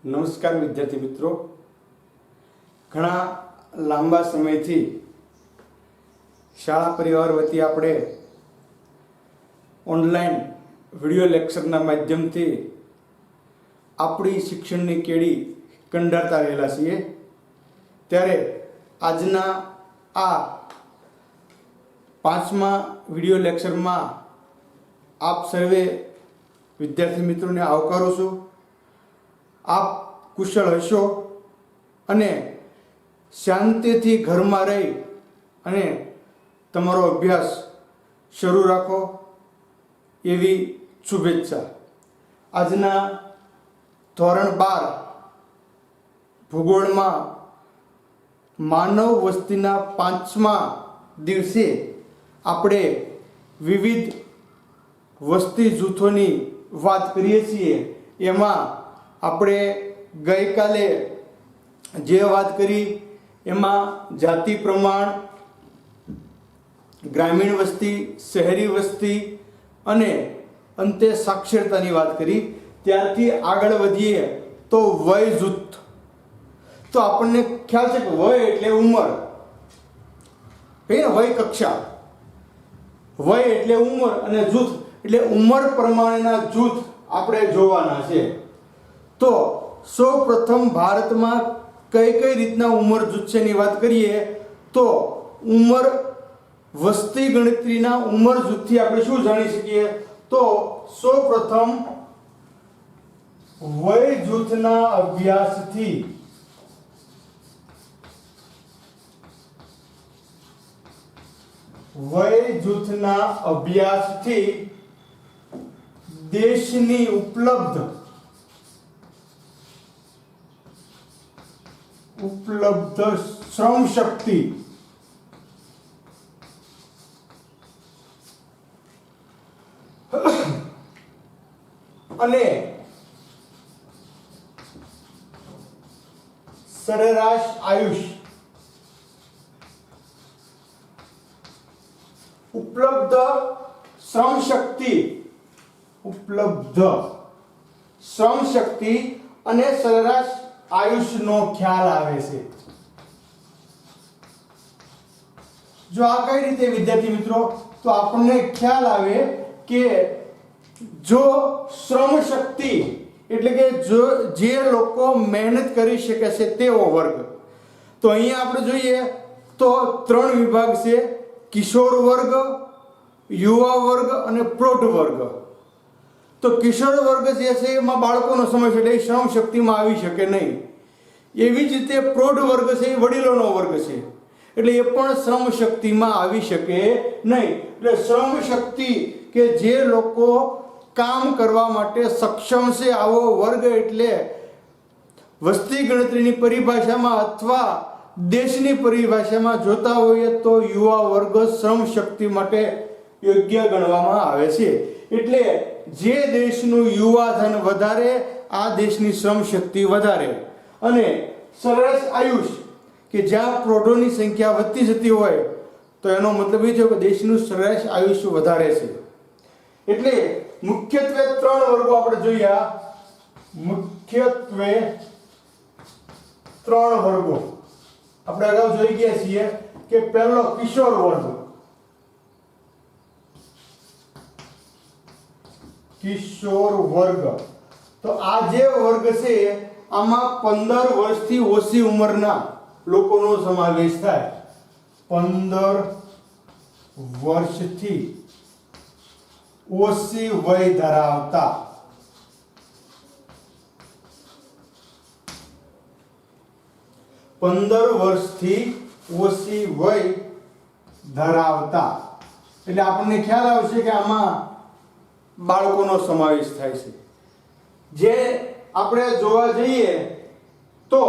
નમસ્કાર વિદ્યાર્થી મિત્રો, ઘણા લાંબા સમયથી શાળા પરિવાર વતી આપણે ઓનલાઈન વિડિયો લેક્ચરના માધ્યમથી આપણી શિક્ષણની કેડી કંડારતા રહેલા છીએ। ત્યારે આજના આ 5મા વિડિયો લેક્ચરમાં આપ સર્વે વિદ્યાર્થી મિત્રોને આવકારું છું। आप कुशल हशो अने शांतिथी घर में रही अने तमारो अभ्यास शुरू राखो एवी शुभेच्छा। आजना धोरण 12 भूगोल में मानव वस्तीना 5मा दिवसे आपणे विविध वस्ती जूथोनी वात करीए छीए। एमां આપણે ગઈકાલે જે વાત કરી એમાં જાતિ પ્રમાણ, ગ્રામીણ વસ્તી, શહેરી વસ્તી અને અંતે સાક્ષરતાની વાત કરી। ત્યારથી આગળ વધીએ તો વય જૂથ। તો આપણને ખ્યાલ છે કે વય એટલે ઉંમર, વય કક્ષા, વય એટલે ઉંમર અને જૂથ એટલે ઉંમર પ્રમાણેના જૂથ આપણે જોવાના છે। तो सौ प्रथम भारत में कई कई रीतना उमर जूथ छे बात करिए तो उमर वस्ती गणतरी उमर जूथ थी आपणे शुं जाणी सकीए तो सौ प्रथम वय जूथना अभ्यास थी वय जूथना अभ्यास थी देशनी उपलब्ध श्रम शक्ति अने सरेराश आयुष उपलब्ध श्रम शक्ति अने सरेराश आयुष नो ख्याल आवे छे। जो आ कई रीते विद्यार्थी मित्रों तो आपने ख्याल आवे के जो श्रम शक्ति एटले के जो जे लोको मेहनत करी शके छे तेवो वर्ग। तो अहींया आपणे जोईए तो 3 विभाग छे, किशोर वर्ग, युवा वर्ग अने प्रौढ़ वर्ग। तो किशोर वर्ग जे छे एमां बाळकोनो समय छे એટલે श्रम शक्तिमां આવી શકે નહીં। એવી જ રીતે પ્રૌઢ વર્ગ છે એ વડીલોનો વર્ગ છે એટલે એ પણ શ્રમ શક્તિમાં આવી શકે નહીં। એટલે શ્રમ શક્તિ કે જે લોકો કામ કરવા માટે સક્ષમ છે આવો વર્ગ એટલે વસ્તી ગણતરીની પરિભાષામાં અથવા દેશની પરિભાષામાં જોતા હોઈએ તો યુવા વર્ગ શ્રમ શક્તિ માટે યોગ્ય ગણવામાં આવે છે। એટલે જે દેશનું યુવાધન વધારે આ દેશની શ્રમ શક્તિ વધારે। અને સરેરાશ આયુષ કે જ્યાં પ્રૌઢોની સંખ્યા વધતી જતી હોય તો એનો મતલબ એ છે કે દેશનું સરેરાશ આયુષ્ય વધારે છે। એટલે મુખ્યત્વે 3 વર્ગો આપણે જોયા। મુખ્યત્વે 3 વર્ગો આપણે અગાઉ જોઈ ગયા છીએ કે પહેલો કિશોર વર્ગ, કિશોર વર્ગ। તો આ જે વર્ગ છે આમાં 15 વર્ષથી ઓછી ઉંમરના લોકોનો સમાવેશ થાય। 15 વર્ષથી ઓછી વય ધરાવતા 15 વર્ષથી ઓછી વય ધરાવતા એટલે આપણને ખ્યાલ આવશે કે આમાં બાળકોનો સમાવેશ થાય છે। જે આપણે જોવા જઈએ તો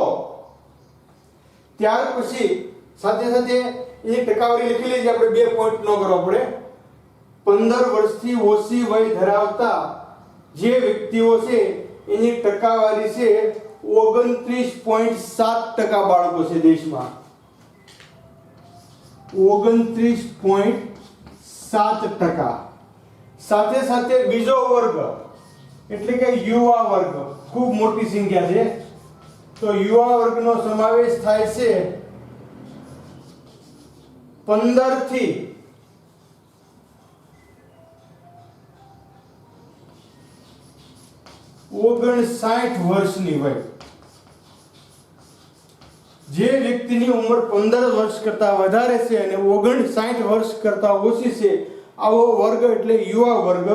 ત્યાર પછી સાથે સાથે એ ટકાવારી લખી લેજે। આપણે 2 પોઈન્ટ ન કરો આપણે 15 વર્ષથી ઓછી વય ધરાવતા જે વ્યક્તિઓ છે એની ટકાવારી છે 29.7% બાળકો છે દેશમાં। 29.7%। સાથે સાથે બીજો વર્ગ એટલે કે યુવા વર્ગ ખૂબ મોટી સંખ્યા છે. તો યુવા વર્ગનો સમાવેશ થાય છે 15 થી 59 વર્ષની વય. જે વ્યક્તિની ઉંમર 15 વર્ષ કરતા વધારે છે અને 59 વર્ષ કરતા ઓછી છે, આવો વર્ગ એટલે યુવા વર્ગ.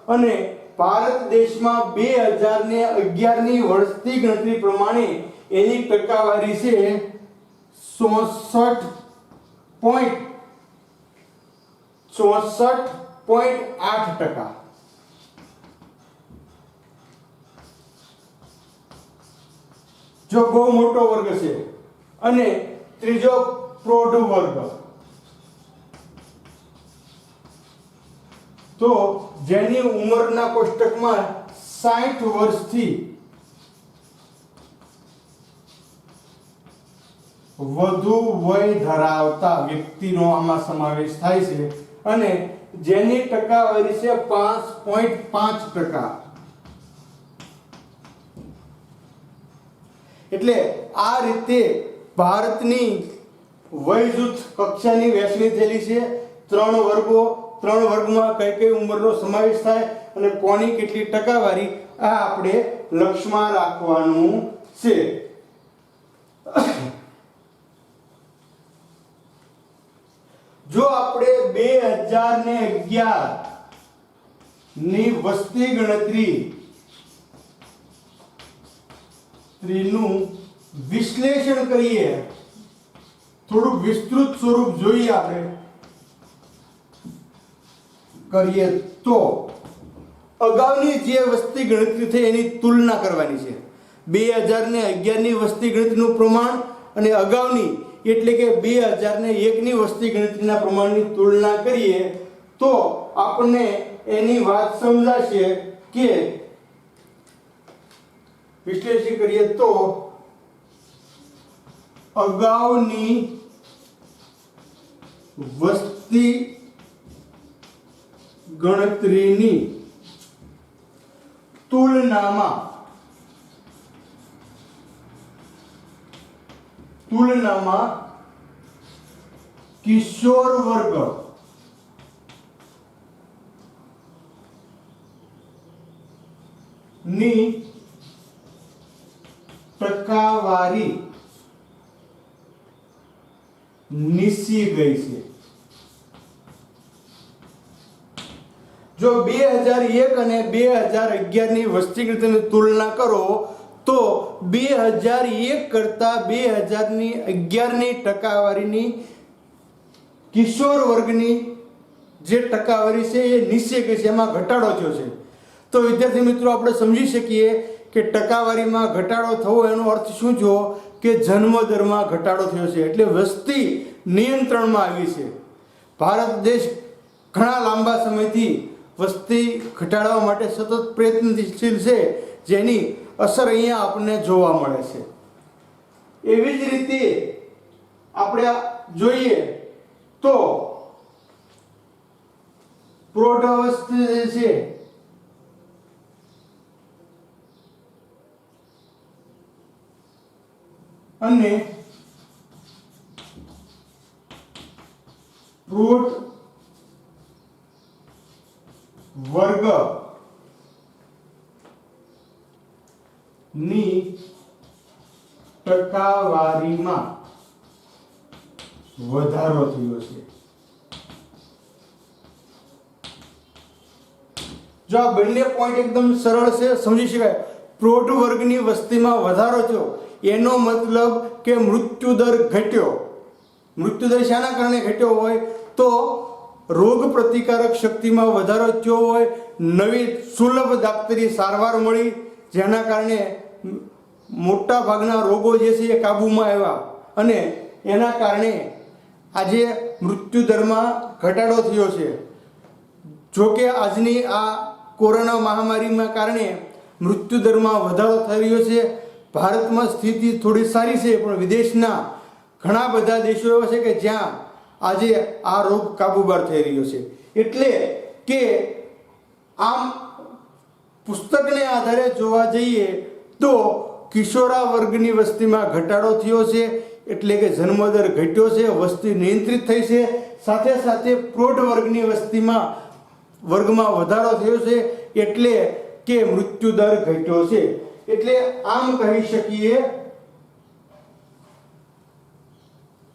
અને ભારત દેશમાં 2011 ની વસ્તી ગણતરી પ્રમાણે એની ટકાવારી છે 64.8%. જો બહુ મોટો વર્ગ છે. અને ત્રીજો પ્રૌઢ વર્ગ, તો જેની ઉંમરના કોષ્ટકમાં 60 વર્ષથી વધુ વય ધરાવતા વ્યક્તિનો આમાં સમાવેશ થાય છે. અને જેની ટકાવારી છે 5.5%. એટલે આ રીતે ભારતની વય જૂથ કક્ષાની વહેંચણી થયેલી છે. 3 વર્ગો, 3 વર્ગમાં કઈ કઈ ઉંમરનો સમાવેશ થાય અને કોની કેટલી ટકાવારી, આ આપણે લક્ષમાં રાખવાનું છે. જો આપણે 2011 ની વસ્તી ગણતરી નું વિશ્લેષણ કરીએ, થોડું વિસ્તૃત સ્વરૂપ જોઈએ આપણે કરીએ તો અગાઉની જે વસ્તી ગણતરી થઈ એની તુલના કરવાની છે. 2011 ની વસ્તી ગણતરીનું પ્રમાણ અને અગાઉની એટલે કે 2001 ની વસ્તી ગણતરીના પ્રમાણની તુલના કરીએ તો આપણને એની વાત સમજાશે. કે વિશ્લેષણ કરીએ તો અગાઉની વસ્તી ગણતરીની તુલનામાં કિશોર વર્ગ ની ટકાવારી નીચી ગઈ છે. જો 2001 અને 2011 ની વસ્તી ગણતરીની તુલના કરો તો 2001 કરતા 2011 ની ટકાવારીની કિશોર વર્ગની જે ટકાવારી છે એ નીચે ગઈ છે, એમાં ઘટાડો થયો છે. તો વિદ્યાર્થી મિત્રો આપણે સમજી શકીએ કે ટકાવારીમાં ઘટાડો થવો એનો અર્થ શું થયો કે જન્મ દરમાં ઘટાડો થયો છે. એટલે વસ્તી નિયંત્રણમાં આવી છે. ભારત દેશ ઘણા લાંબા સમયથી વસ્તી ઘટાડવા માટે સતત પ્રયત્નશીલ છે, જેની અસર અહીંયા આપણને જોવા મળે છે. એવી જ રીતે આપણે જોઈએ તો પ્રૌઢાવસ્થા જે છે અને પ્રૌઢ વર્ગ ની ટકાવારીમાં વધારો થયો છે. જો આ બંને પોઈન્ટ એકદમ સરળ છે, સમજી શકાય. પ્રૌઢ વર્ગની વસ્તીમાં વધારો થયો એનો મતલબ કે મૃત્યુદર ઘટ્યો. મૃત્યુદર શાના કારણે ઘટ્યો હોય તો રોગ પ્રતિકારક શક્તિમાં વધારો થયો હોય, નવી સુલભ દાક્તરી સારવાર મળી, જેના કારણે મોટા ભાગના રોગો જે છે એ કાબૂમાં આવ્યા અને એના કારણે આજે મૃત્યુદરમાં ઘટાડો થયો છે. જોકે આજની આ કોરોના મહામારીના કારણે મૃત્યુદરમાં વધારો થઈ રહ્યો છે. ભારતમાં સ્થિતિ થોડી સારી છે, પણ વિદેશના ઘણા બધા દેશો એવા છે કે જ્યાં આજે આ રોગ કાબૂ બહાર થઈ રહ્યો છે. એટલે કે આમ પુસ્તકને આધારે જોવા જઈએ તો કિશોરા વર્ગની વસ્તીમાં ઘટાડો થયો છે, એટલે કે જન્મદર ઘટ્યો છે, વસ્તી નિયંત્રિત થઈ છે. સાથે સાથે પ્રૌઢ વર્ગની વર્ગમાં વધારો થયો છે, એટલે કે મૃત્યુદર ઘટ્યો છે. એટલે આમ કહી શકીએ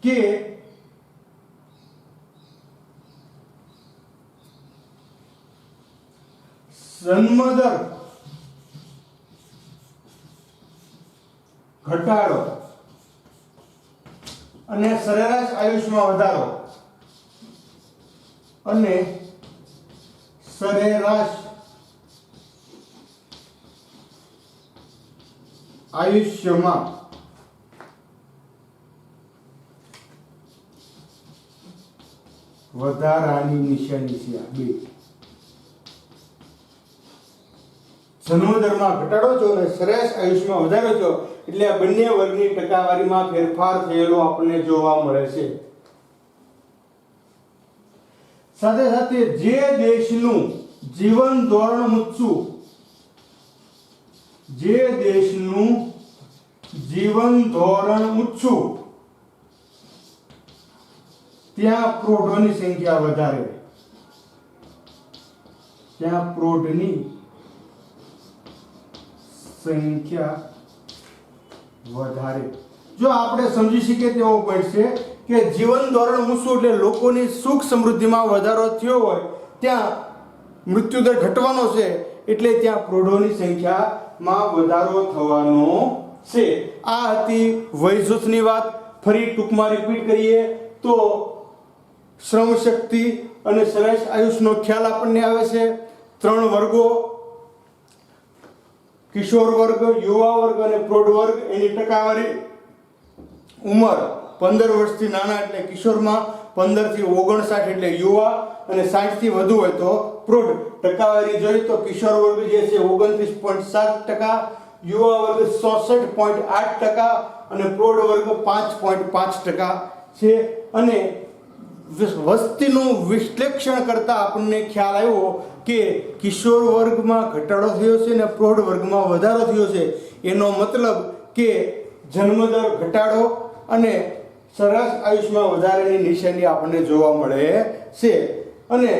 કે જન્મદર ઘટાડો અને સરેરાશ આયુષ્યમાં વધારો અને સરેરાશ આયુષ્યમાં વધારાની નિશાની છે. આ બે જન્મદરમાં ઘટાડો થયો અને સરેરાશ આયુષ્યમાં વધારો થયો, એટલે આ બંને વર્ગની ટકાવારીમાં ફેરફાર થયેલો આપણને જોવા મળે છે. સાથે સાથે જે દેશનું જીવન ધોરણ ઊંચું, જે દેશનું જીવન ધોરણ ઊંચું ત્યાં પ્રૌઢોની સંખ્યા વધારે, ત્યાં પ્રૌઢની સંખ્યા વધારે. જો આપણે સમજી શકીએ તેવો પોઈન્ટ છે કે જીવન ધોરણ ઊંચું એટલે લોકોની સુખ સમૃદ્ધિમાં વધારો થયો હોય ત્યાં મૃત્યુદર ઘટવાનો છે, એટલે ત્યાં પ્રૌઢોની સંખ્યામાં વધારો થવાનો છે. આ હતી વય જૂથની વાત. ફરી ટૂંકમાં રિપીટ કરીએ તો શ્રમ શક્તિ અને સરેરાશ આયુષનો ખ્યાલ આપણને આવે છે. 3 વર્ગો: કિશોર વર્ગ, યુવા વર્ગ અને પ્રૌઢ વર્ગ. એની ટકાવારી ઉંમર 15 વર્ષથી નાના એટલે કિશોરમાં, 15 થી 59 એટલે યુવા અને 60 થી વધુ હોય તો પ્રૌઢ. ટકાવારી જોઈએ તો કિશોર વર્ગ જે છે 29.7%, યુવા વર્ગ 66.8% અને પ્રૌઢ વર્ગ 5.5% છે. અને વસ્તીનું વિશ્લેષણ કરતા આપણને ખ્યાલ આવ્યો કે કિશોર વર્ગમાં ઘટાડો થયો છે અને પ્રૌઢ વર્ગમાં વધારો થયો છે. એનો મતલબ કે જન્મદર ઘટાડો અને સરેરાશ આયુષ્યમાં વધારાની નિશાની આપણને જોવા મળે છે. અને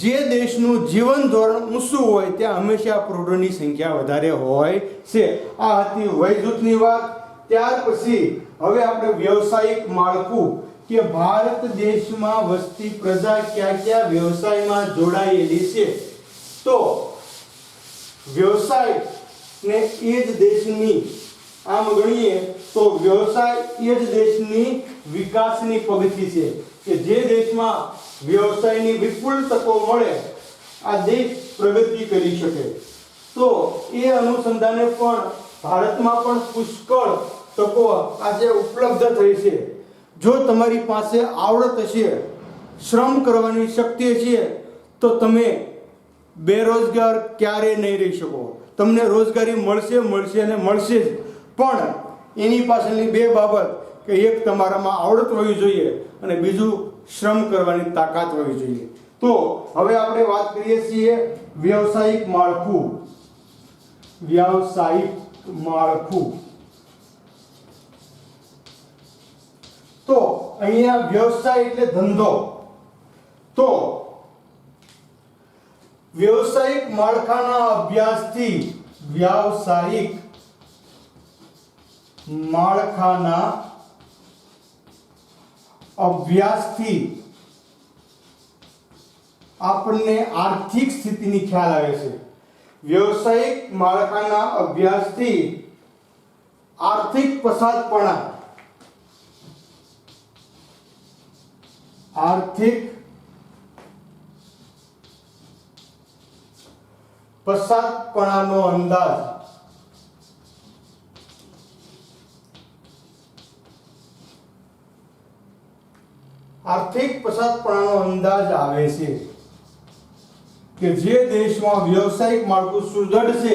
જે દેશનું જીવન ધોરણ ઊંચું હોય ત્યાં હંમેશા પ્રૌઢોની સંખ્યા વધારે હોય છે. આ હતી વય જૂથની વાત. ત્યાર પછી હવે આપણે વ્યવસાયિક માળખું કે ભારત દેશમાં વસતી પ્રજા કયા કયા વ્યવસાયમાં જોડાયેલી છે. તો વ્યવસાય ને એ જ દેશની, આમ ગણીએ તો વ્યવસાય એ જ દેશની વિકાસની પગથી છે કે જે દેશમાં વ્યવસાયની વિપુલ તકો મળે આ દેશ પ્રગતિ કરી શકે. તો એ અનુસંધાને પણ ભારતમાં પણ પુષ્કળ તકો આજે ઉપલબ્ધ થઈ છે. જો તમારી પાસે આવડત હશે, શ્રમ કરવાની શક્તિ હશે, તો તમે બેરોજગાર ક્યારે નહીં રહી શકો. તમને રોજગારી મળશે અને મળશે જ. પણ એની પાછળની બે બાબત કે એક તમારામાં આવડત હોવી જોઈએ અને બીજું શ્રમ કરવાની તાકાત હોવી જોઈએ. તો હવે આપણે વાત કરીએ છીએ વ્યવસાયિક માળખું. વ્યવસાયિક માળખું તો અહીંયા વ્યવસાય એટલે ધંધો. તો વ્યવસાયિક માળખાના અભ્યાસથી, વ્યવસાયિક માળખાના અભ્યાસથી આપણને આર્થિક સ્થિતિની ખ્યાલ આવે છે. વ્યવસાયિક માળખાના અભ્યાસથી આર્થિક પછાતપણા, આર્થિક પછાતપણાનો અંદાજ આવે છે કે જે દેશમાં વ્યવસાયિક માળખું સુદૃઢ છે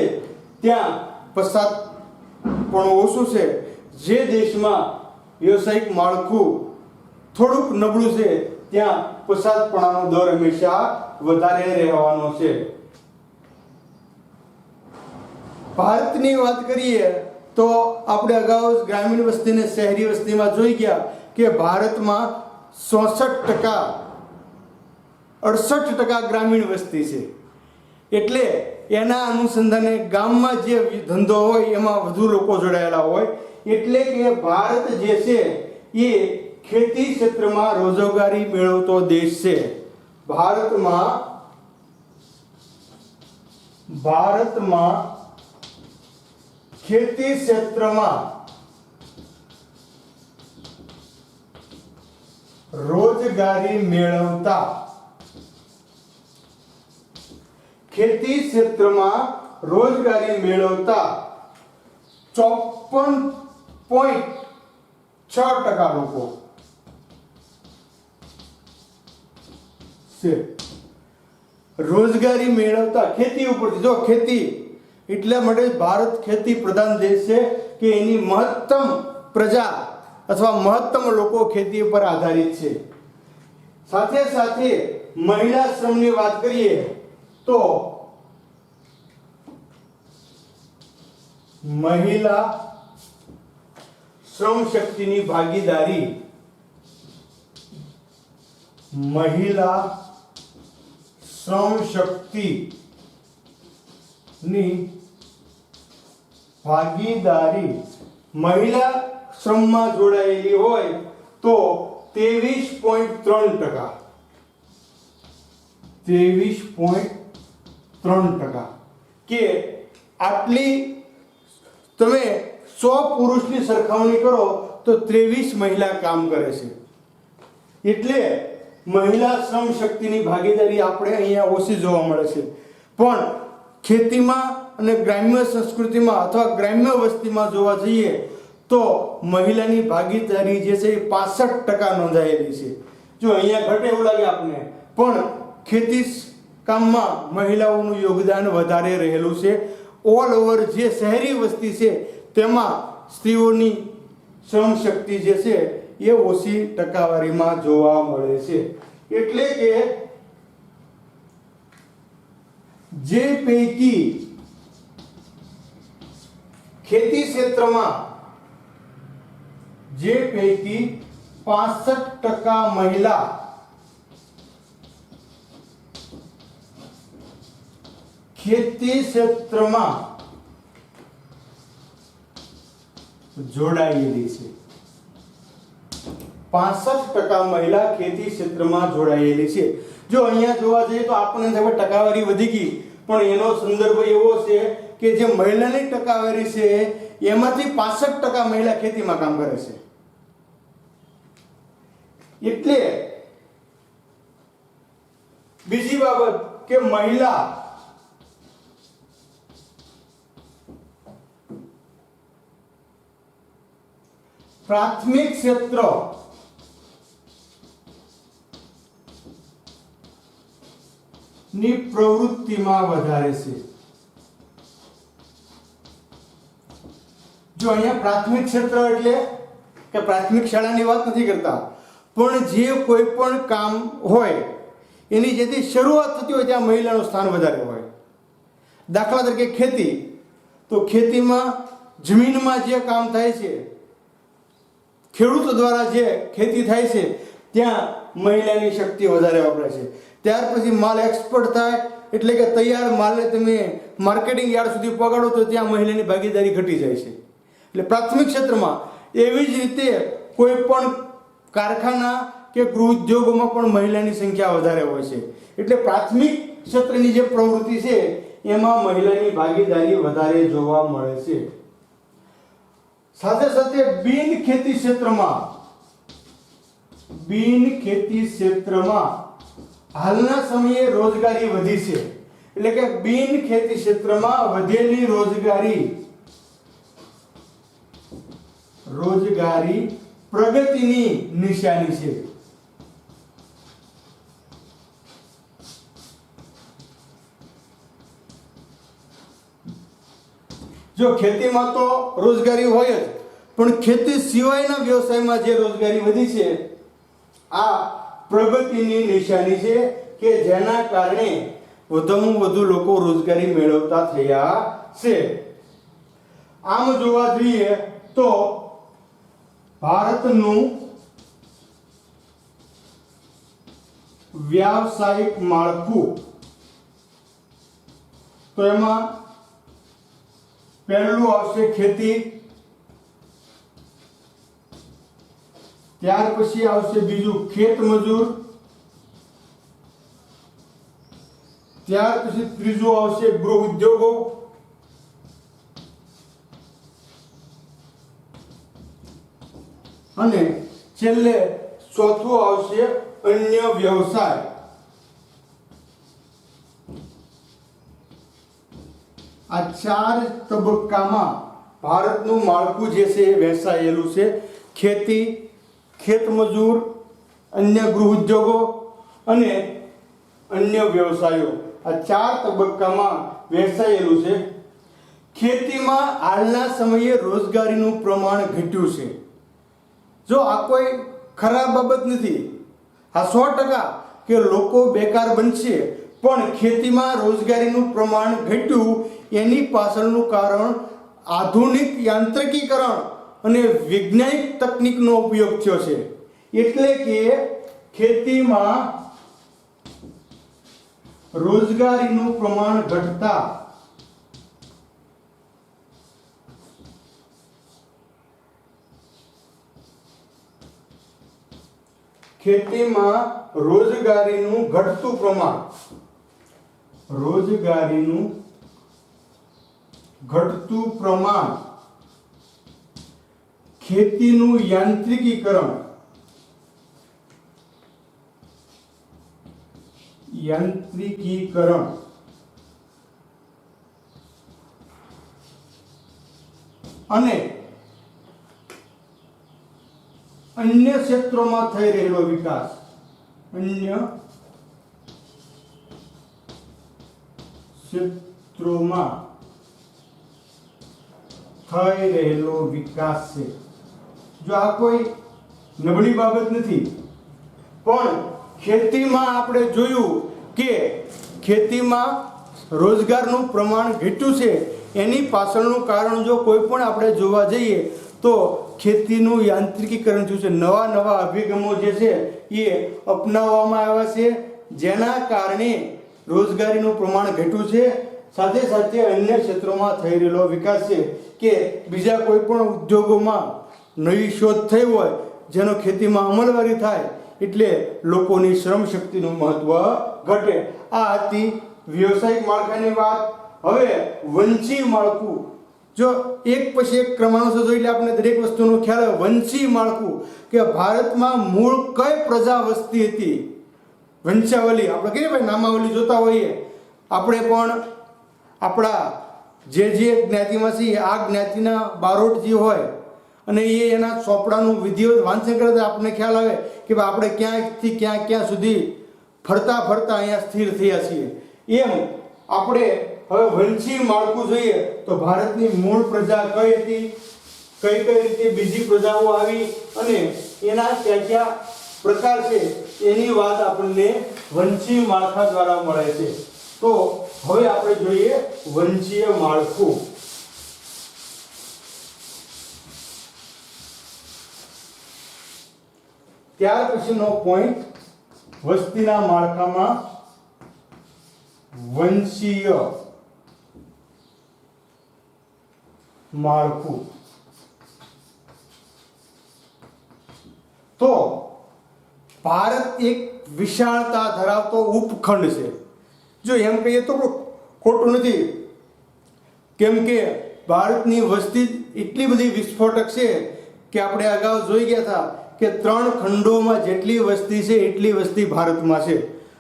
ત્યાં પછાતપણું ઓછું છે. જે દેશમાં વ્યવસાયિક માળખું થોડુંક નબળું છે ત્યાં પછાતપણાનો દર હંમેશા વધારે રહેવાનો છે. ભારતની વાત કરીએ તો આપણે અગાઉ ગ્રામીણ વસ્તીને શહેરી વસ્તીમાં જોઈ ગયા કે ભારતમાં 66% 68% ગ્રામીણ વસ્તી છે. એટલે એના અનુસંધાને ગામમાં જે ધંધો હોય એમાં વધુ લોકો જોડાયેલા હોય. એટલે કે ભારત જે છે એ ખેતી ક્ષેત્રમાં રોજગારી મેળવતો દેશ છે. ભારતમાં ખેતી ક્ષેત્રમાં રોજગારી મેળવતા 54.6% લોકો છે. રોજગારી મેળવતા ખેતી ઉપરથી. જો ખેતી એટલા માટે ભારત ખેતી પ્રધાન દેશ છે કે એની મહત્તમ પ્રજા અથવા મહત્તમ લોકો ખેતી ઉપર આધારિત છે. સાથે સાથે મહિલા શ્રમની વાત કરીએ તો મહિલા શ્રમ શક્તિની ભાગીદારી મહિલા શ્રમ શક્તિની ભાગીદારી મહિલા શ્રમમાં જોડાયેલી હોય તો 23.3%. 23.3% કે આટલી તમે 100 પુરુષની સરખામણી કરો તો 23 મહિલા કામ કરે છે. એટલે મહિલા શ્રમ શક્તિની ભાગીદારી આપણે અહીંયા ઓછી જોવા મળે છે. પણ ખેતીમાં અને ગ્રામ્ય સંસ્કૃતિમાં અથવા ગ્રામ્ય વસ્તીમાં જોવા જઈએ તો મહિલાની ભાગીદારી જે છે એ 65% નોંધાયેલી છે. જો અહીંયા ઘટે એવું લાગે આપને, પણ ખેતી કામમાં મહિલાઓનું યોગદાન વધારે રહેલું છે. ઓલ ઓવર જે શહેરી વસ્તી છે તેમાં સ્ત્રીઓની શ્રમ શક્તિ જે છે એ ઓછી ટકાવારીમાં જોવા મળે છે. એટલે કે જે પૈકી ખેતી ક્ષેત્રમાં 65% મહિલા ખેતી ક્ષેત્રમાં જોડાયેલી છે. 65% મહિલા ખેતી ક્ષેત્રમાં જોડાયેલી છે. જો અહીંયા જોવા જઈએ તો આપણને હવે ટકાવારી વધી ગઈ, પણ એનો સંદર્ભ એવો છે કે જે મહિલાની ટકાવારી છે એમાંથી 65% મહિલા ખેતીમાં કામ કરે છે. એટલે બીજી બાબત કે મહિલા પ્રાથમિક ક્ષેત્ર ની પ્રવૃત્તિમાં વધારે છે. જો અહીંયા પ્રાથમિક ક્ષેત્ર એટલે કે પ્રાથમિક શાળાની વાત નથી કરતા, પણ જે કોઈ પણ કામ હોય એની જેથી શરૂઆત થતી હોય ત્યાં મહિલાનું સ્થાન વધારે હોય. દાખલા તરીકે ખેતી, તો ખેતીમાં જમીનમાં જે કામ થાય છે, ખેડૂતો દ્વારા જે ખેતી થાય છે ત્યાં મહિલાની શક્તિ વધારે વપરાય છે. ત્યાર પછી માલ એક્સપોર્ટ થાય એટલે કે તૈયાર માલને તમે માર્કેટિંગ યાર્ડ સુધી પહોંચાડો તો ત્યાં મહિલાની ભાગીદારી ઘટી જાય છે. એટલે પ્રાથમિક ક્ષેત્રમાં, એવી જ રીતે કોઈ પણ કારખાના કે ગૃહ ઉદ્યોગોમાં પણ મહિલાની સંખ્યા વધારે હોય છે. એટલે પ્રાથમિક ક્ષેત્રની જે પ્રવૃત્તિ છે એમાં મહિલાની ભાગીદારી વધારે જોવા મળે છે. સાથે સાથે બિન ખેતી ક્ષેત્રમાં હાલના સમયે રોજગારી વધી છે. એટલે કે બિન ખેતી ક્ષેત્રમાં વધેલી રોજગારી પ્રગતિની નિશાની છે. જો ખેતીમાં તો રોજગારી હોય જ, પણ ખેતી સિવાયના વ્યવસાયમાં જે રોજગારી વધી છે આ પ્રગતિની નિશાની છે કે જેના કારણે વધુમાં વધુ લોકો રોજગારી મેળવતા થયા છે. આમ જોવા જઈએ તો ભારતનું વ્યાવસાયિક માળખું, તો એમાં પહેલું આવશે ખેતી, ત્યાર પછી આવશે બીજું ખેત મજૂર, ત્યાર પછી ત્રીજું આવશે ગૃહ ઉદ્યોગો, અને છેલ્લે ચોથું આવશે અન્ય વ્યવસાય. આ ચાર તબક્કામાં ભારતનું માળખું જે છે એ વહેંચાયેલું છે. ખેતી, ખેતમજૂર, અન્ય ગૃહ ઉદ્યોગો અને અન્ય વ્યવસાયો, આ ચાર તબક્કામાં વહેંચાયેલું છે. ખેતીમાં હાલના સમયે રોજગારીનું પ્રમાણ ઘટ્યું છે. જો આ કોઈ ખરાબ બાબત નથી, આ 100% કે લોકો બેકાર બનશે, પણ ખેતીમાં રોજગારીનું પ્રમાણ ઘટ્યું એની પાછળનું કારણ આધુનિક યાંત્રિકીકરણ અને વૈજ્ઞાનિક તકનીકનો ઉપયોગ થયો છે. એટલે કે ખેતીમાં રોજગારીનું પ્રમાણ ઘટતા ખેતીમાં રોજગારીનું ઘટતું પ્રમાણ, ખેતીનું યાંત્રિકીકરણ અને અન્ય ક્ષેત્રોમાં થઈ રહેલો વિકાસ, છે. જો આ કોઈ નબળી બાબત નથી, પણ ખેતીમાં આપણે જોયું કે ખેતીમાં રોજગારનું પ્રમાણ ઘટ્યું છે. એની પાછળનું કારણ જો કોઈ પણ આપણે જોવા જઈએ તો ખેતીનું યાંત્રિકીકરણ થયું છે. નવા નવા અભિગમો જે છે એ અપનાવવામાં આવ્યા છે, જેના કારણે રોજગારીનું પ્રમાણ ઘટ્યું છે. સાથે સાથે અન્ય ક્ષેત્રોમાં થઈ રહેલો વિકાસ છે કે બીજા કોઈ પણ ઉદ્યોગોમાં નવી શોધ થઈ હોય જેનો ખેતીમાં અમલવારી થાય એટલે લોકોની શ્રમ શક્તિનું મહત્વ ઘટે. આ હતી વ્યવસાયિક માળખાની વાત. હવે વંશી માળખું, જો એક પછી એક ક્રમાનુસાર જોઈ લે આપણે દરેક વસ્તુનો ખ્યાલ આવે. વંશી માળખું કે ભારતમાં મૂળ કઈ પ્રજા વસતી હતી. વંશાવલી આપણે કહીએ ભાઈ, નામાવલી જોતા હોઈએ આપણે, પણ આપણા જે જ્ઞાતિમાં છે આ જ્ઞાતિના બારોટ જે હોય અને એ એના ચોપડાનું વિધિવત વાંચન કરે તો આપણને ખ્યાલ આવે કે ભાઈ આપણે ક્યાંથી ક્યાં સુધી ફરતા અહીંયા સ્થિર થયા છીએ. એમ આપણે હવે વંશી માળખું જોઈએ તો ભારતની મૂળ પ્રજા કઈ હતી, કઈ રીતે બીજી પ્રજાઓ આવી અને એના કયા પ્રકાર છે એની વાત આપણને વંશી માળખા દ્વારા મળે છે. તો હવે આપણે જોઈએ વંશીય માળખું. ત્યાર પછીનો પોઈન્ટ, વસ્તીના માળખામાં વંશીય માળખું. તો ભારત એક વિશાળતા ધરાવતો ઉપખંડ છે. જો એમ કહીએ તો ખોટું નથી, કેમ કે ભારતની વસ્તી એટલી બધી વિસ્ફોટક છે કે આપણે અગાઉ જોઈ ગયા હતા કે 3 ખંડોમાં જેટલી વસ્તી છે એટલી વસ્તી ભારતમાં છે.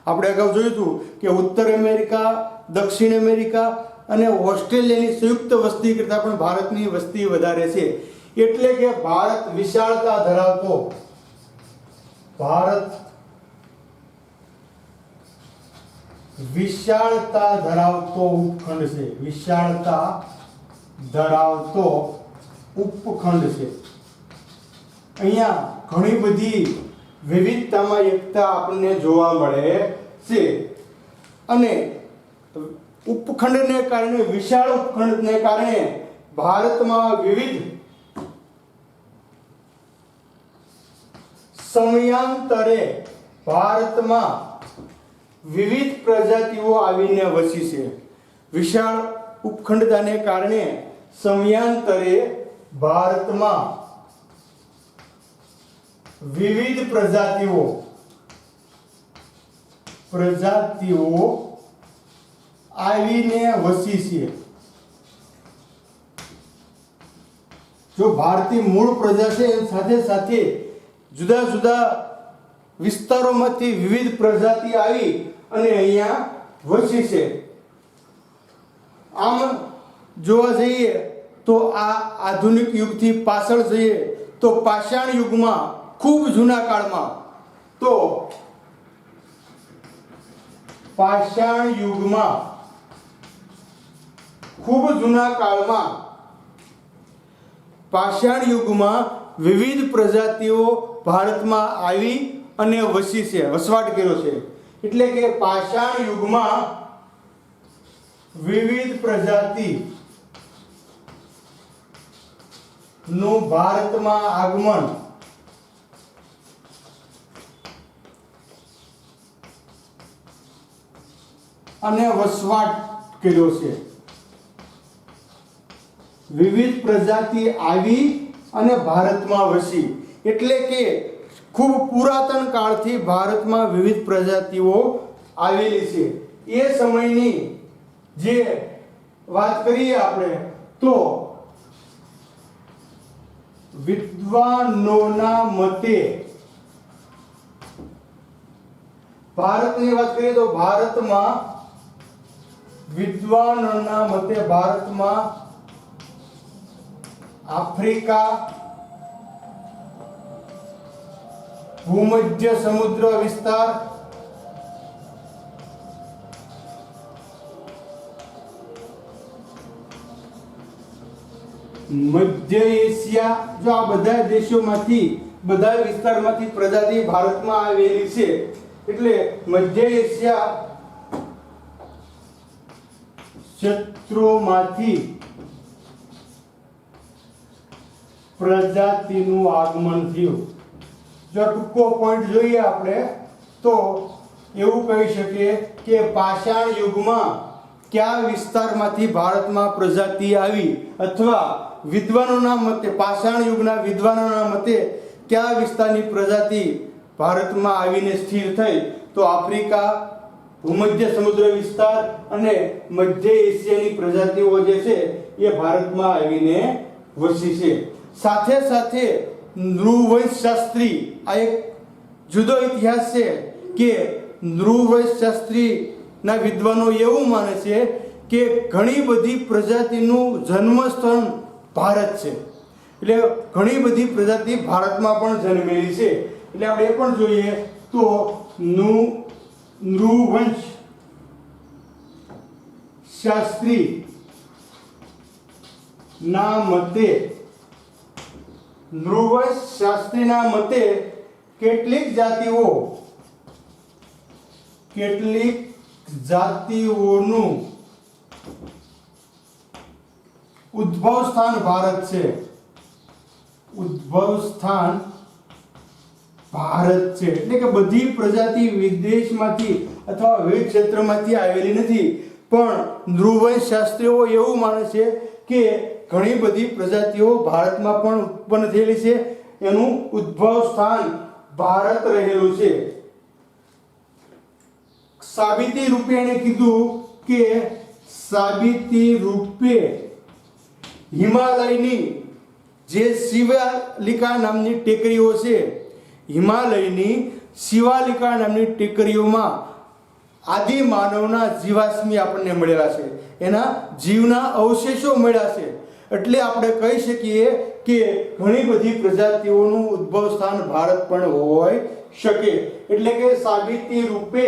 આપણે અગાઉ જોયું હતું કે ઉત્તર અમેરિકા, દક્ષિણ અમેરિકા અને ઓસ્ટ્રેલિયાની સંયુક્ત વસ્તી કરતાં પણ ભારતની વસ્તી વધારે છે. એટલે કે ભારત વિશાળતા ધરાવતો ઉપખંડ છે. વિશાળતા ધરાવતો ઉપખંડ છે. અહીંયા ઘણી બધી વિવિધતામાં એકતા આપણને જોવા મળે છે. અને ઉપખંડને કારણે, વિશાળ ઉપખંડને કારણે ભારતમાં વિવિધ સમયાંતરે ભારતમાં વિવિધ પ્રજાતિઓ આવીને વસી છે. વિશાળ ઉપખંડતાને કારણે સમયાંતરે ભારતમાં વિવિધ પ્રજાતિઓ આવીને વસી છે. જો ભારતીય મૂળ પ્રજા છે એની સાથે સાથે જુદા જુદા વિસ્તારોમાંથી વિવિધ પ્રજાતિ આવી અને અહીંયા વસી છે. આમ જોવા જઈએ તો આ આધુનિક યુગથી પાછળ જઈએ તો પાષાણ યુગમાં ખૂબ જૂના કાળમાં પાષાણ યુગમાં વિવિધ પ્રજાતિઓ ભારતમાં આવી અને વસી છે, વસવાટ કર્યો છે. એટલે કે પાષાણ યુગમાં વિવિધ પ્રજાતિ નું ભારતમાં આગમન અને વસવાટ કર્યો છે. વિવિધ પ્રજાતિ આવી અને ભારતમાં વસી એટલે કે ખૂબ પુરાતન કાળથી ભારતમાં વિવિધ પ્રજાતિઓ આવેલી છે. એ સમયની જે વાત કરીએ આપણે તો વિદ્વાનોના મતે ભારતની વાત કરીએ તો ભારતમાં વિદ્વાનોના મતે ભારતમાં આફ્રિકા, ભૂમધ્ય સમુદ્ર વિસ્તાર, મધ્ય એશિયા, જો આ બધા દેશોમાંથી બધા વિસ્તારમાંથી પ્રજાતિ ભારતમાં આવેલી છે. એટલે મધ્ય એશિયા ક્ષેત્રોમાંથી પ્રજાતિનું આગમન થયું. જો ટૂંકો પોઈન્ટ જોઈએ આપણે તો એવું કહી શકીએ કે પાષાણ યુગમાં કયા વિસ્તારમાંથી ભારતમાં પ્રજાતિ આવી અથવા વિદ્વાનોના મતે પાષાણ યુગના વિદ્વાનોના મતે કયા વિસ્તારની પ્રજાતિ ભારતમાં આવીને સ્થિર થઈ તો આફ્રિકા, ભૂમધ્ય સમુદ્ર વિસ્તાર અને મધ્ય એશિયાની પ્રજાતિઓ જે છે એ ભારતમાં આવીને વસી છે. સાથે સાથે નૃવંશ શાસ્ત્રી, આ એક જુદો ઇતિહાસ છે કે નૃવંશ શાસ્ત્રીના વિદ્વાનો એવું માને છે કે ઘણી બધી પ્રજાતિનું જન્મસ્થાન ભારત છે. એટલે ઘણી બધી પ્રજાતિ ભારતમાં પણ જન્મેલી છે. એટલે આપણે એ પણ જોઈએ તો નૃવંશ શાસ્ત્રી ના મતે કેટલીક જાતિઓનું ઉદ્ભવ સ્થાન ભારત છે. એટલે કે બધી પ્રજાતિ વિદેશમાંથી અથવા વિવિધ ક્ષેત્રમાંથી આવેલી નથી, પણ નૃવંશ શાસ્ત્રીઓ એવું માને છે કે ઘણી બધી પ્રજાતિઓ ભારતમાં પણ ઉત્પન્ન થયેલી છે. એનું ઉદ્ભવ સ્થાન ભારત રહેલું છે. સાબિતી રૂપે એને કીધું કે સાબિતી રૂપે હિમાલયની જે શિવાલિકા નામની ટેકરીઓ છે, હિમાલયની શિવાલિકા નામની ટેકરીઓમાં આદિ માનવના જીવાશ્મી આપણને મળેલા છે, એના જીવના અવશેષો મળ્યા છે. એટલે આપણે કહી શકીએ કે ઘણી બધી પ્રજાતિઓનું ઉદ્ભવ સ્થાન ભારત પણ હોઈ શકે. એટલે કે સાબિતી રૂપે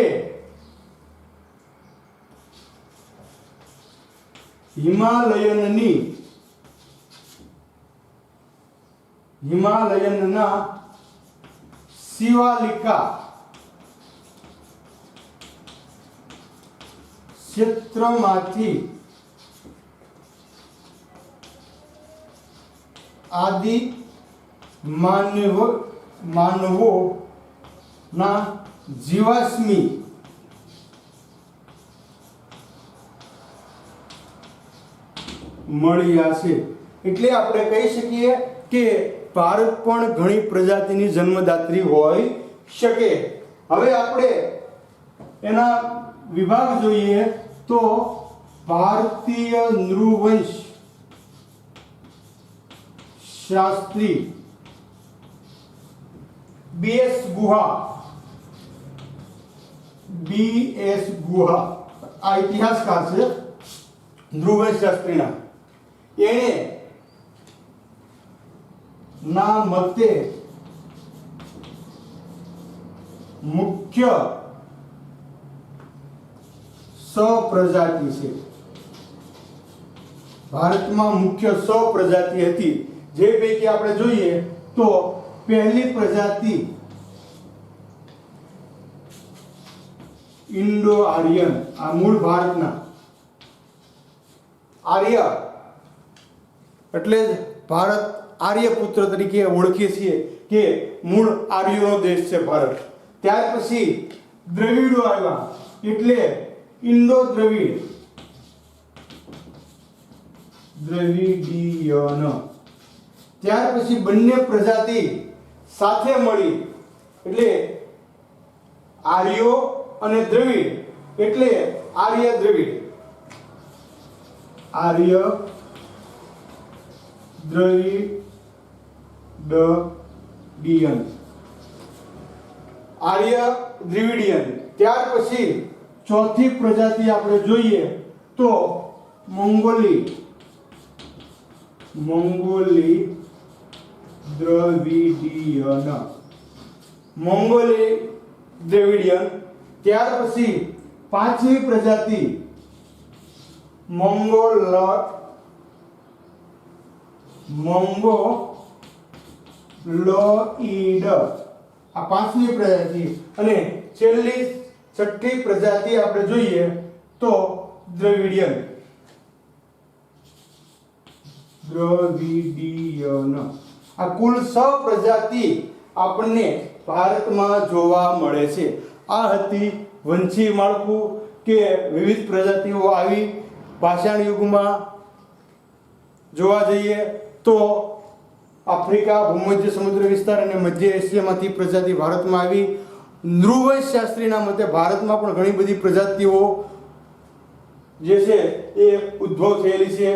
હિમાલયનના શિવાલિકા ક્ષેત્રમાંથી આદિ માનવો ના જીવાશ્મી મળ્યા છે. એટલે આપણે કહી શકીએ કે ભારત પણ ઘણી પ્રજાતિની જન્મદાત્રી હોઈ શકે. હવે આપણે એના વિભાગ જોઈએ તો ભારતીય નૃવંશ શાસ્ત્રી બીએસ ગુહા આ ઇતિહાસકાર છે નૃવંશ શાસ્ત્રીના. એને ના મતે મુખ્ય 100 પ્રજાતિ છે. ભારતમાં મુખ્ય 100 પ્રજાતિ હતી, જે પૈકી આપણે જોઈએ તો પહેલી પ્રજાતિ ઇન્ડો આર્યન, આ મૂળ ભારતના આર્ય એટલે જ ભારત આર્યપુત્ર તરીકે ઓળખીએ છીએ કે મૂળ આર્યોનો દેશ છે ભારત. ત્યાર પછી દ્રવિડો આવ્યા એટલે ઇન્ડો દ્રવિડિયન. ત્યાર પછી બંને પ્રજાતિ સાથે મળી એટલે આર્યો અને દ્રવિડ એટલે આર્ય દ્રવિડ. આર્ય દ્રવિડિયન, આર્ય દ્રવિડિયન. ત્યાર પછી ચોથી પ્રજાતિ આપણે જોઈએ તો મોંગોલી દ્રવિડિયન. મોંગોલી દ્રવિડિયન. ત્યાર પછી પાંચમી પ્રજાતિ મોંગોલોઇડ. આ પાંચમી પ્રજાતિ. અને છેલ્લી છઠ્ઠી પ્રજાતિ આપણે જોઈએ તો દ્રવિડિયન. આ કુલ 6 પ્રજાતિ આપણને ભારતમાં જોવા મળે છે. આ હતી વંશી માળખું કે વિવિધ પ્રજાતિઓ આવી. પાષાણ યુગમાં જોવા જઈએ તો આફ્રિકા, ભૂમધ્ય સમુદ્ર વિસ્તાર અને મધ્ય એશિયામાંથી પ્રજાતિ ભારતમાં આવી. નૃવંશ શાસ્ત્રીના મતે ભારતમાં પણ ઘણી બધી પ્રજાતિઓ જે છે એ ઉદ્ભવ થયેલી છે.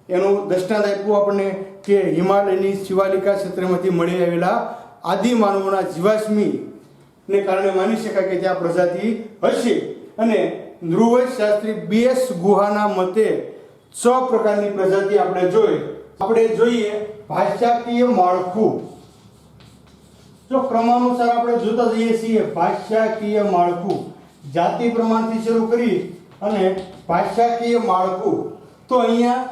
એનું દ્રષ્ટાંત આપ્યું આપણને કે હિમાલયની શિવાલિકા ક્ષેત્રમાંથી મળી આવેલા આદિ માનવોના જીવાશ્મી ને કારણે માની શકાય કે ત્યાં પ્રજાતિ હશે. અને નૃવંશ શાસ્ત્રી બીએસ ગુહાના મતે 6 પ્રકારની પ્રજાતિ આપણે જોઈએ ભાષાકીય માળખું. જો ક્રમાનુસાર આપણે જોતા જઈએ છીએ ભાષાકીય માળખું, જાતિ પ્રમાણથી શરૂ કરી અને ભાષાકીય માળખું. તો અહીંયા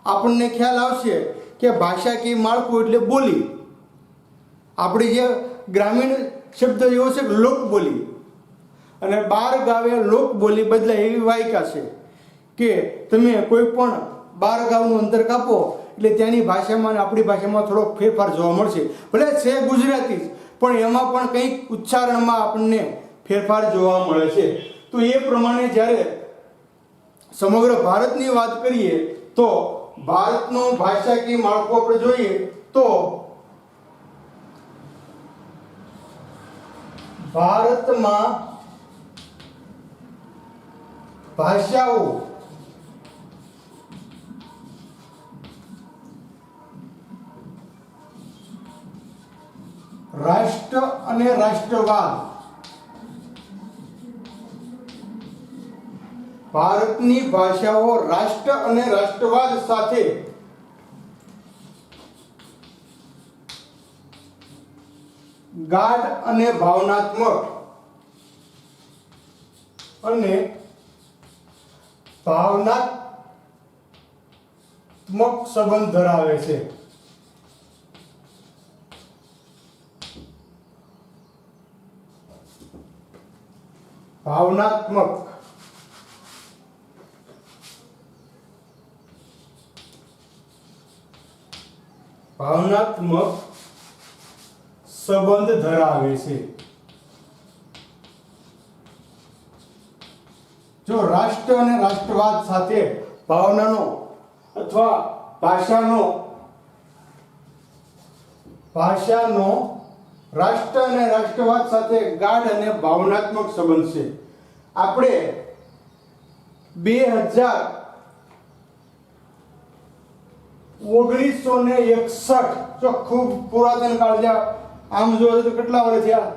આપણને ખ્યાલ આવશે કે ભાષાકીય માળખું એટલે બોલી. આપણી જે ગ્રામીણ શબ્દ એવો છે લોકબોલી, અને 12 ગાવે લોકબોલી બદલાય એવી વાયકા છે કે તમે કોઈ પણ 12 ગાવનું અંતર કાપો એટલે ત્યાંની ભાષામાં અને આપણી ભાષામાં થોડોક ફેરફાર જોવા મળશે. ભલે છે ગુજરાતી પણ એમાં પણ કંઈક ઉચ્ચારણમાં આપણને ફેરફાર જોવા મળે છે. તો એ પ્રમાણે જ્યારે સમગ્ર ભારતની વાત કરીએ તો ભારતનું ભાષાકીય માળખું આપણે જોઈએ તો ભારતમાં ભાષાઓ રાષ્ટ્ર અને રાષ્ટ્રવાદ, ભારતની ભાષાઓ રાષ્ટ્ર અને રાષ્ટ્રવાદ સાથે ગાઢ અને ભાવનાત્મક સંબંધ ધરાવે છે. ભાવનાત્મક ભાવનાત્મક સંબંધ ધરાવે છે। જો રાષ્ટ્ર અને રાષ્ટ્રવાદ સાથે ભાવનાનો અથવા ભાષાનો રાષ્ટ્ર અને રાષ્ટ્રવાદ સાથે ગાઢ અને ભાવનાત્મક સંબંધ છે। આપણે 1961 જો ખૂબ પુરાતન કાળ છે, આમ જોવો તો કેટલા વર્ષ થયા?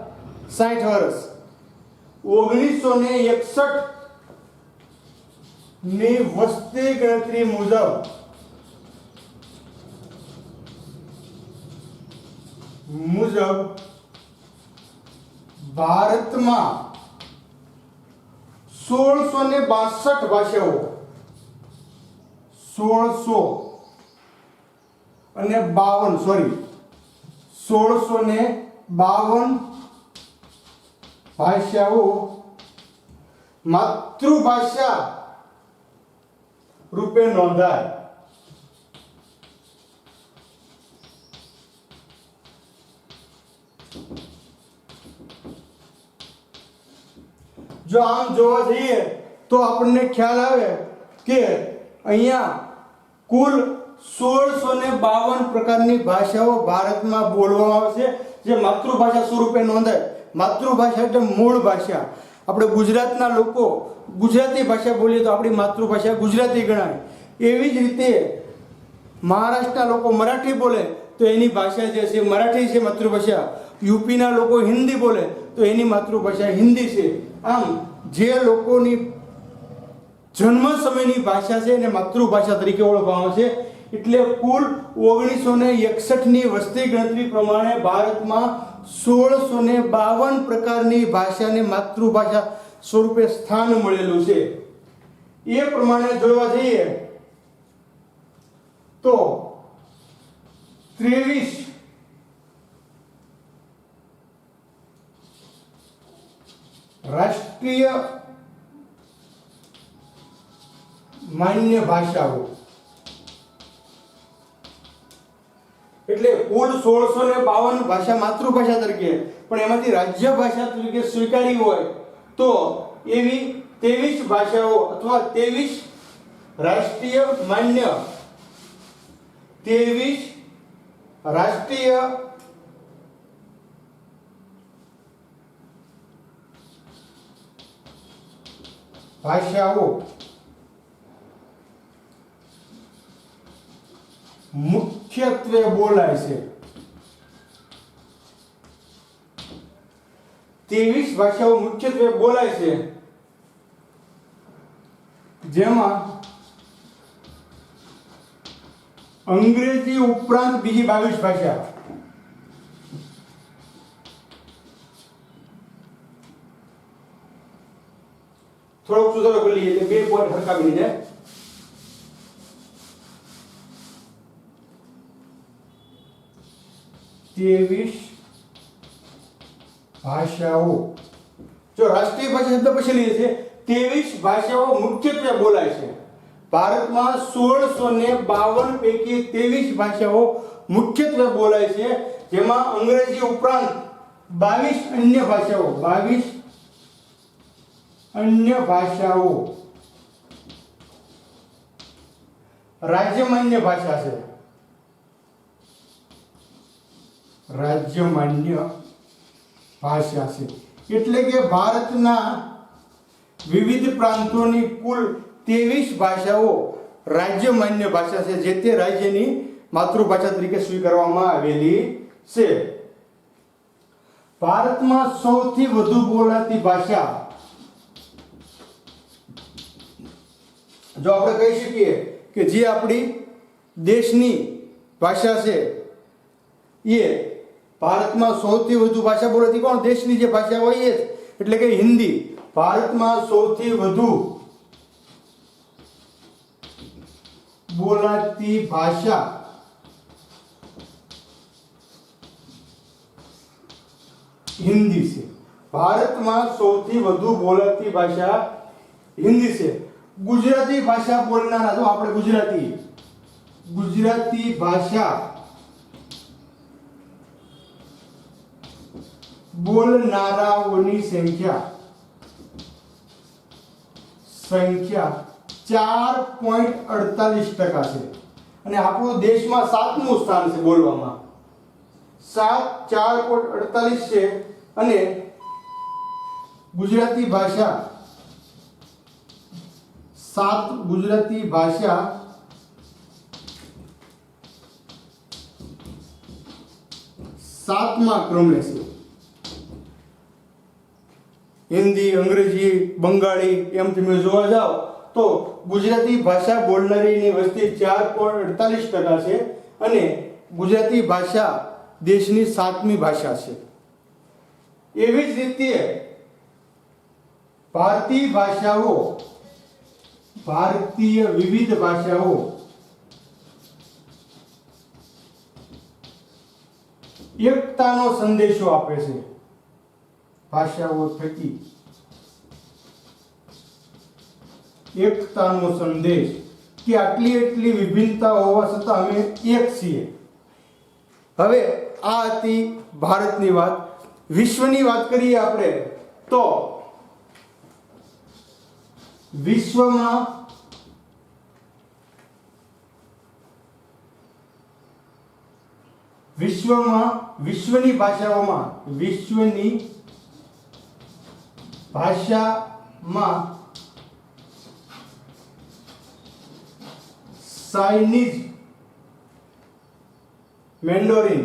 60 વર્ષ। 1961 ની વસ્તી ગણતરી મુજબ ભારતમાં 1662 ભાષાઓ 1652 ભાષાઓ માતૃભાષા રૂપે નોંધાય। જો આમ જોવા જઈએ તો આપણને ખ્યાલ આવે કે અહીંયા કુલ 1652 પ્રકારની ભાષાઓ ભારતમાં બોલવામાં આવે છે, જે માતૃભાષા સ્વરૂપે નોંધાય। માતૃભાષા એટલે મૂળ ભાષા। આપણે ગુજરાતના લોકો ગુજરાતી ભાષા બોલીએ તો આપણી માતૃભાષા ગુજરાતી ગણાય। એવી જ રીતે મહારાષ્ટ્રના લોકો મરાઠી બોલે તો એની ભાષા જે છે મરાઠી છે માતૃભાષા। યુપીના લોકો હિન્દી બોલે તો એની માતૃભાષા હિન્દી છે। આમ જે લોકોની જન્મ સમયની ભાષા છે એને માતૃભાષા તરીકે ઓળખવામાં આવે છે। એટલે કુલ 1961 ની વસ્તી ગણતરી પ્રમાણે ભારતમાં 1652 પ્રકારની ભાષાને માતૃભાષા સ્વરૂપે સ્થાન મળેલું છે। એ પ્રમાણે જોવા જઈએ તો 23 રાષ્ટ્રીય માન્ય ભાષાઓ એટલે કુલ 1652 ભાષા માતૃભાષા તરીકે, પણ એમાંથી રાજ્ય ભાષા તરીકે સ્વીકારી હોય તો એવી 23 ભાષાઓ અથવા 23 રાષ્ટ્રીય માન્ય 23 રાષ્ટ્રીય ભાષાઓ મુખ્યત્વે બોલાય છે। 23 ભાષાઓ મુખ્યત્વે બોલાય છે, જેમાં અંગ્રેજી ઉપરાંત બીજી 22 ભાષા થોડોક સુધારો કરી લઈએ એટલે 2 પોઈન્ટ હરખા બની જાય। 23 ભાષાઓ જો રાષ્ટ્રીય ભાષા શબ્દ પછી લઈએ છે 23 ભાષાઓ મુખ્યત્વે બોલાય છે। ભારતમાં 1652 પૈકી 23 ભાષાઓ મુખ્યત્વે બોલાય છે, જેમાં અંગ્રેજી ઉપરાંત 22 અન્ય ભાષાઓ 22 અન્ય ભાષાઓ રાજ્યમાન્ય ભાષા છે। રાજ્યમાન્ય ભાષા છે એટલે કે ભારતના વિવિધ પ્રાંતોની કુલ 23 ભાષાઓ રાજ્યમાન્ય ભાષા છે, જે તે રાજ્યની માતૃભાષા તરીકે સ્વીકારવામાં આવેલી છે। ભારતમાં સૌથી વધુ બોલાતી ભાષા જો આપણે કહી શકીએ કે જે આપણી દેશની ભાષા છે એ ભારતમાં સૌથી વધુ ભાષા બોલાતી કોણ? દેશની જે ભાષા હોય એ જ, એટલે કે હિન્દી। ભારતમાં સૌથી વધુ બોલાતી ભાષા હિન્દી છે। ભારતમાં સૌથી વધુ બોલાતી ભાષા હિન્દી છે। ગુજરાતી ભાષા બોલનારા, જો આપણે ગુજરાતી ભાષા બોલનારાઓની સંખ્યા 4.48% છે અને આપણું દેશમાં 7મું સ્થાન છે બોલવામાં. 4.48 છે અને ગુજરાતી ભાષા 7મા ક્રમે છે. હિન્દી, અંગ્રેજી, બંગાળી એમ તમે જોવા જાઓ તો ગુજરાતી ભાષા બોલનારીની વસ્તી 4.48% છે અને ગુજરાતી ભાષા દેશની 7મી ભાષા છે. એવી જ રીતે ભારતીય વિવિધ ભાષાઓ એકતાનો સંદેશો આપે છે. ભાષાઓ થકી એકતાનો સંદેશ કે આટલી વિભિન્નતા હોવા છતાં અમે એક છીએ. હવે આ હતી ભારતની વાત. વિશ્વની વાત કરીએ આપણે તો વિશ્વની ભાષામાં ચાઇનીઝ, મેન્ડોરિન,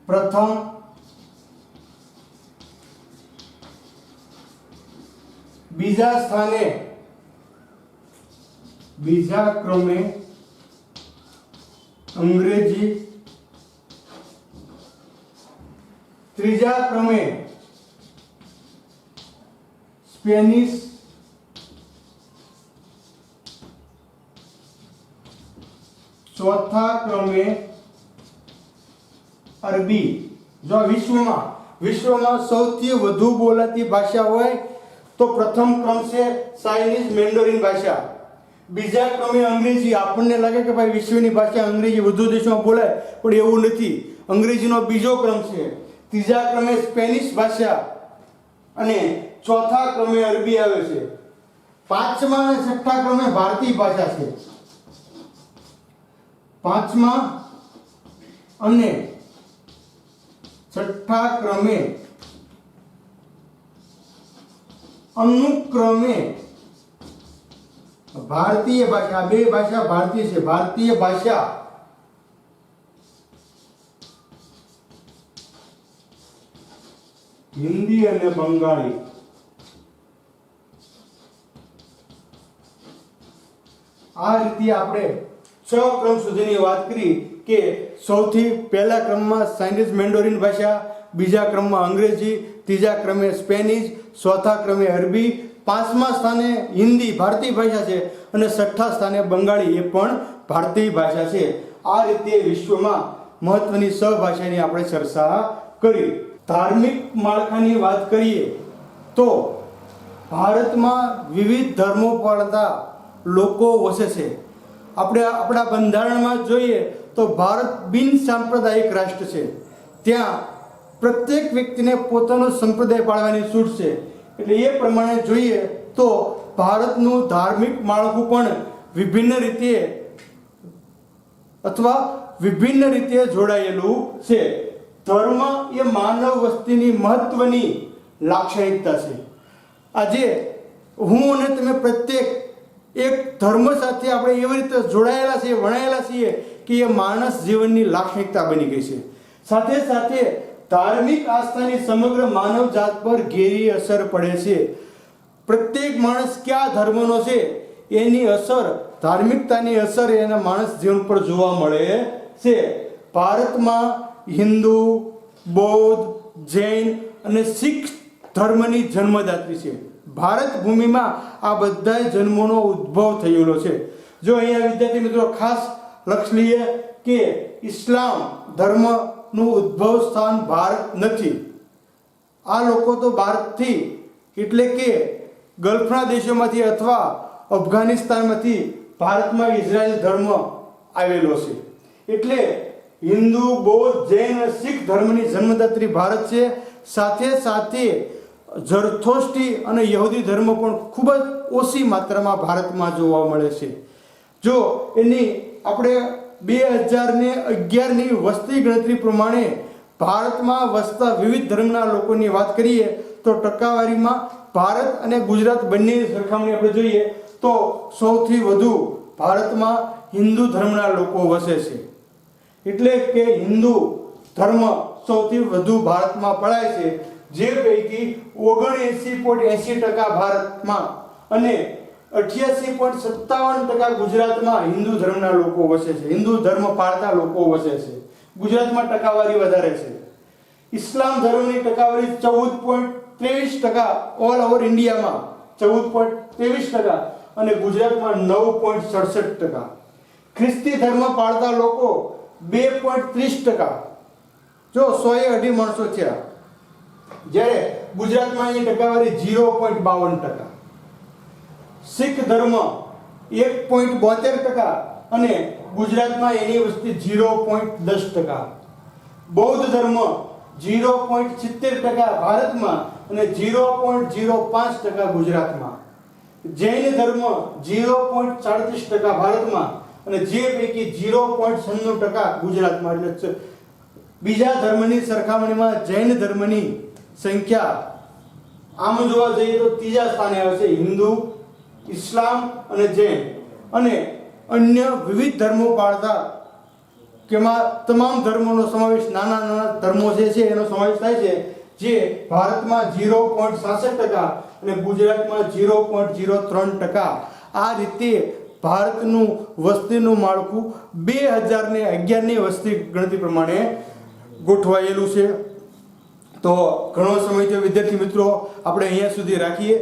પ્રથમ, બીજા ક્રમે અંગ્રેજી, ત્રીજા ક્રમે સ્પેનિશ, ચોથા ક્રમે અરબી. જો વિશ્વમાં સૌથી વધુ બોલાતી ભાષા હોય તો પ્રથમ ક્રમ છે ચાઇનીઝ મેન્ડોરિન ભાષા, બીજા ક્રમે અંગ્રેજી. આપણને લાગે કે ભાઈ વિશ્વની ભાષા અંગ્રેજી વધુ દેશોમાં બોલાય, પણ એવું નથી. અંગ્રેજીનો બીજો ક્રમ છે, ત્રીજા ક્રમે સ્પેનિશ ભાષા અને ચોથા ક્રમે અરબી આવે છે. પાંચમા અને છઠ્ઠા ક્રમે ભારતીય ભાષા છે. પાંચમા અને છઠ્ઠા ક્રમે અનુક્રમે ભારતીય ભાષા. બે ભાષા ભારતીય છે. ભારતીય ભાષા હિન્દી અને બંગાળી. આ રીતે આપણે 6 ક્રમ સુધીની વાત કરી કે સૌથી પહેલા ક્રમમાં ચાઇનીઝ મેન્ડોરિન ભાષા, બીજા ક્રમમાં અંગ્રેજી, ત્રીજા ક્રમે સ્પેનિશ, ચોથા ક્રમે અરબી, પાંચમા સ્થાને હિન્દી ભારતીય ભાષા છે અને છઠ્ઠા સ્થાને બંગાળી એ પણ ભારતીય ભાષા છે. આ રીતે વિશ્વમાં મહત્વની 6 ભાષાની આપણે ચર્ચા કરી. ધાર્મિક માળખાની વાત કરીએ તો ભારતમાં વિવિધ ધર્મો પાળતા લોકો વસે છે. આપણે આપણા બંધારણમાં જોઈએ તો ભારત બિન સાંપ્રદાયિક રાષ્ટ્ર છે. ત્યાં પ્રત્યેક વ્યક્તિને પોતાનો સંપ્રદાય પાળવાની છૂટ છે. એટલે એ પ્રમાણે જોઈએ તો ભારતનું ધાર્મિક માળખું પણ વિભિન્ન રીતે જોડાયેલું છે. ધર્મ એ માનવ વસ્તીની મહત્વની લાક્ષણિકતા છે. આજે હું અને તમે પ્રત્યેક એક ધર્મ સાથે આપણે એવી રીતે જોડાયેલા છીએ, વણાયેલા છીએ કે એ માણસ જીવનની લાક્ષણિકતા બની ગઈ છે. સાથે સાથે ધાર્મિક આસ્થાની સમગ્ર માનવ જાત પર ઘેરી અસર પડે છે. પ્રત્યેક માણસ કયા ધર્મનો છે એની અસર, ધાર્મિકતાની અસર એના માણસ જીવન પર જોવા મળે છે. ભારતમાં હિન્દુ, બૌદ્ધ, જૈન અને શીખ ધર્મની જન્મદાત્રી છે. ભારત ભૂમિમાં આ બધા જન્મોનો ઉદ્ભવ થયેલો છે. જો અહીંયા વિદ્યાર્થી મિત્રો ખાસ લક્ષ લઈએ કે ઇસ્લામ ધર્મનું ઉદ્ભવ સ્થાન ભારત નથી. આ લોકો તો ભારતથી એટલે કે ગલ્ફના દેશોમાંથી અથવા અફઘાનિસ્તાનમાંથી ભારતમાં ઇઝરાયલ ધર્મ આવેલો છે. એટલે હિન્દુ, બૌદ્ધ, જૈન અને શીખ ધર્મની જન્મદાત્રી ભારત છે. સાથે સાથે ઝરથોસ્ટ્રી અને યહૂદી ધર્મ પણ ખૂબ જ ઓછી માત્રામાં ભારતમાં જોવા મળે છે. જો એની આપણે 2011ની વસ્તી ગણતરી પ્રમાણે ભારતમાં વસતા વિવિધ ધર્મના લોકોની વાત કરીએ તો ટકાવારીમાં ભારત અને ગુજરાત બંનેની સરખામણી આપણે જોઈએ તો સૌથી વધુ ભારતમાં હિન્દુ ધર્મના લોકો વસે છે. એટલે કે હિન્દુ ધર્મ સૌથી વધુ ભારતમાં પળાય છે, જે પૈકી 79.80% ભારતમાં અને 88.57% ગુજરાતમાં હિન્દુ ધર્મના લોકો વસે છે. હિન્દુ ધર્મ પાળતા લોકો વસે છે. ગુજરાતમાં ટકાવારી વધારે છે. ઇસ્લામ ધર્મની ટકાવારી 14.23% ઓલ ઓવર ઇન્ડિયામાં 14.23% અને ગુજરાતમાં 9.67%. ખ્રિસ્તી ધર્મ પાળતા લોકો 2.30%. જો 100 માણસો થયા, જ્યારે ગુજરાતમાં એની ટકાવારી 0.52%. શીખ ધર્મ 1.72% અને ગુજરાતમાં એની વસ્તી 0.10%. બૌદ્ધ ધર્મ 0.70% ભારતમાં અને 0.05% ગુજરાતમાં. જૈન ધર્મ 0.37% ભારતમાં અને જે પૈકી 0.96% ગુજરાતમાં. એટલે બીજા ધર્મની સરખામણીમાં જૈન ધર્મની સંખ્યા આમ જોવા જઈએ તો ત્રીજા સ્થાને આવે છે. હિન્દુ, ઇસ્લામ અને જૈન અને અન્ય વિવિધ ધર્મો પાળતા કે તમામ ધર્મોનો સમાવેશ, નાના નાના ધર્મો જે છે એનો સમાવેશ થાય છે, જે ભારતમાં 0.66% અને ગુજરાતમાં 0.03%. આ રીતે ભારતનું વસ્તીનું માળખું 2011ની વસ્તી ગણતરી પ્રમાણે ગોઠવાયેલું છે. તો ઘણો સમય થયો વિદ્યાર્થી મિત્રો, આપણે અહીંયા સુધી રાખીએ.